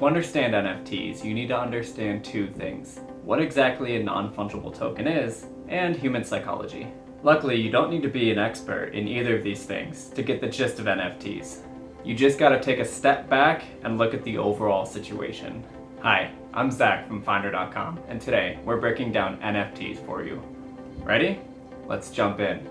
To understand NFTs, you need to understand two things: what exactly a non-fungible token is, and human psychology. Luckily, you don't need to be an expert in either of these things to get the gist of NFTs. You just gotta take a step back and look at the overall situation. Hi, I'm Zach from Finder.com, and today we're breaking down NFTs for you. Ready? Let's jump in.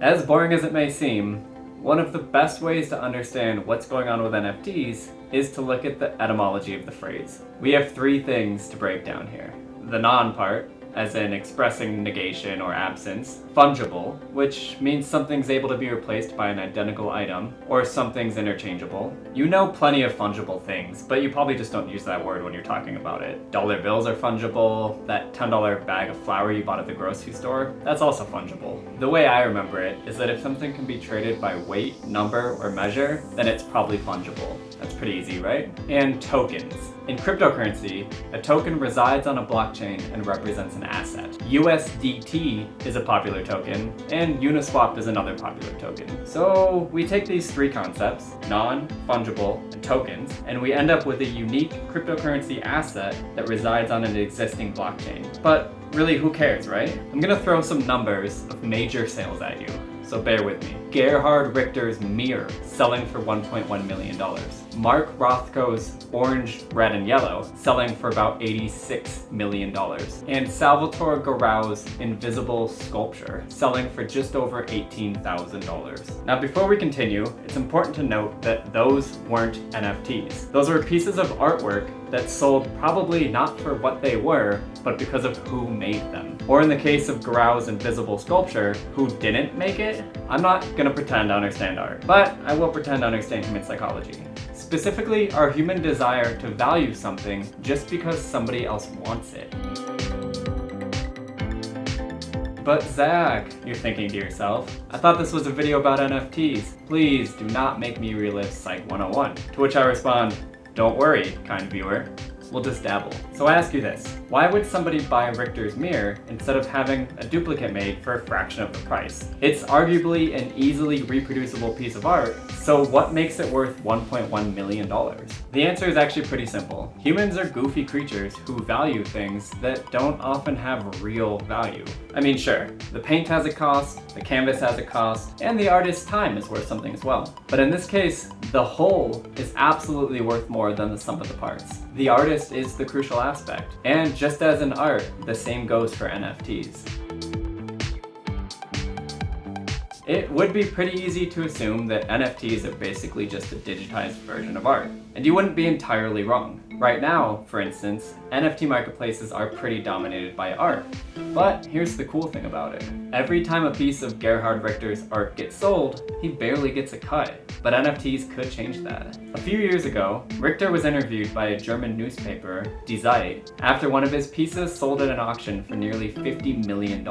As boring as it may seem, one of the best ways to understand what's going on with NFTs is to look at the etymology of the phrase. We have three things to break down here. The non part, as in expressing negation or absence. Fungible, which means something's able to be replaced by an identical item, or something's interchangeable. You know plenty of fungible things, but you probably just don't use that word when you're talking about it. Dollar bills are fungible. That $10 bag of flour you bought at the grocery store, that's also fungible. The way I remember it is that if something can be traded by weight, number, or measure, then it's probably fungible. That's pretty easy, right? And tokens. In cryptocurrency, a token resides on a blockchain and represents an asset. USDT is a popular token, and Uniswap is another popular token. So we take these three concepts, non, fungible, and tokens, and we end up with a unique cryptocurrency asset that resides on an existing blockchain. But really, who cares, right? I'm gonna throw some numbers of major sales at you, so bear with me. Gerhard Richter's mirror selling for $1.1 million. Mark Rothko's orange, red, and yellow selling for about $86 million. And Salvatore Garau's invisible sculpture selling for just over $18,000. Now before we continue, it's important to note that those weren't NFTs. Those were pieces of artwork that sold probably not for what they were, but because of who made them. Or in the case of Garau's invisible sculpture, who didn't make it? I'm not gonna pretend to understand art, but I will pretend to understand human psychology. Specifically, our human desire to value something just because somebody else wants it. But Zach, you're thinking to yourself, I thought this was a video about NFTs. Please do not make me relive Psych 101. To which I respond, don't worry, kind viewer. We'll just dabble. So I ask you this, why would somebody buy Richter's mirror instead of having a duplicate made for a fraction of the price? It's arguably an easily reproducible piece of art, so what makes it worth $1.1 million? The answer is actually pretty simple. Humans are goofy creatures who value things that don't often have real value. I mean, sure, the paint has a cost, the canvas has a cost, and the artist's time is worth something as well. But in this case, the whole is absolutely worth more than the sum of the parts. The artist is the crucial aspect. And just as in art, the same goes for NFTs. It would be pretty easy to assume that NFTs are basically just a digitized version of art. And you wouldn't be entirely wrong. Right now, for instance, NFT marketplaces are pretty dominated by art. But here's the cool thing about it. Every time a piece of Gerhard Richter's art gets sold, he barely gets a cut. But NFTs could change that. A few years ago, Richter was interviewed by a German newspaper, Die Zeit, after one of his pieces sold at an auction for nearly $50 million.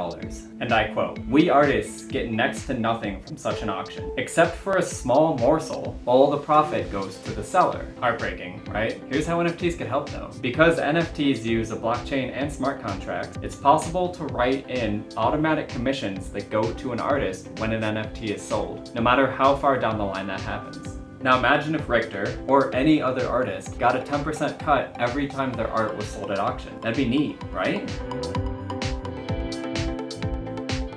And I quote, "We artists get next to nothing from such an auction. Except for a small morsel, all the profit goes to the seller." Heartbreaking, right? Here's how NFTs could help though. Because NFTs use a blockchain and smart contracts, it's possible to write in automatic commissions that go to an artist when an NFT is sold, no matter how far down the line that happens. Now imagine if Richter, or any other artist, got a 10% cut every time their art was sold at auction. That'd be neat, right?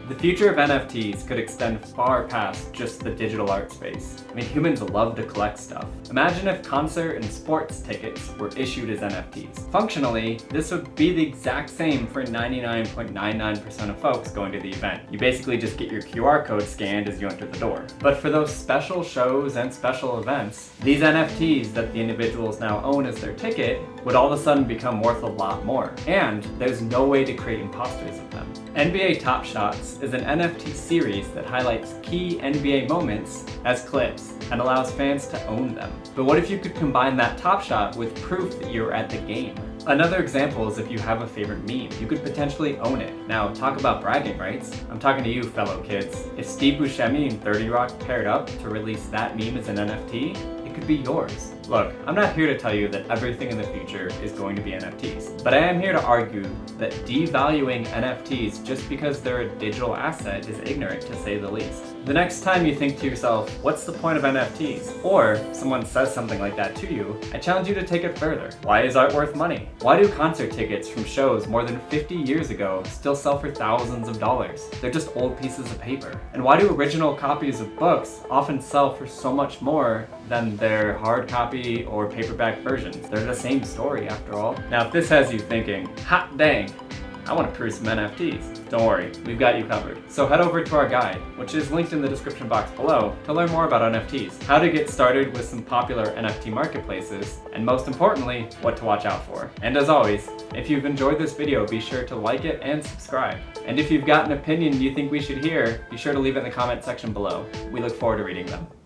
The future of NFTs could extend far past just the digital art space. I mean, humans love to collect stuff. Imagine if concert and sports tickets were issued as NFTs. Functionally, this would be the exact same for 99.99% of folks going to the event. You basically just get your QR code scanned as you enter the door. But for those special shows and special events, these NFTs that the individuals now own as their ticket would all of a sudden become worth a lot more. And there's no way to create imposters of them. NBA Top Shots is an NFT series that highlights key NBA moments as clips and allows fans to own them. But what if you could combine that Top Shot with proof that you were at the game? Another example is if you have a favorite meme, you could potentially own it. Now, talk about bragging rights. I'm talking to you, fellow kids. If Steve Buscemi and 30 Rock paired up to release that meme as an NFT, it could be yours. Look, I'm not here to tell you that everything in the future is going to be NFTs, but I am here to argue that devaluing NFTs just because they're a digital asset is ignorant, to say the least. The next time you think to yourself, what's the point of NFTs? Or someone says something like that to you, I challenge you to take it further. Why is art worth money? Why do concert tickets from shows more than 50 years ago still sell for thousands of dollars? They're just old pieces of paper. And why do original copies of books often sell for so much more than their hard copy or paperback versions? They're the same story after all. Now if this has you thinking, hot dang, I want to prove some NFTs. Don't worry, we've got you covered. So head over to our guide, which is linked in the description box below, to learn more about NFTs, how to get started with some popular NFT marketplaces, and most importantly, what to watch out for. And as always, if you've enjoyed this video, be sure to like it and subscribe. And if you've got an opinion you think we should hear, be sure to leave it in the comment section below. We look forward to reading them.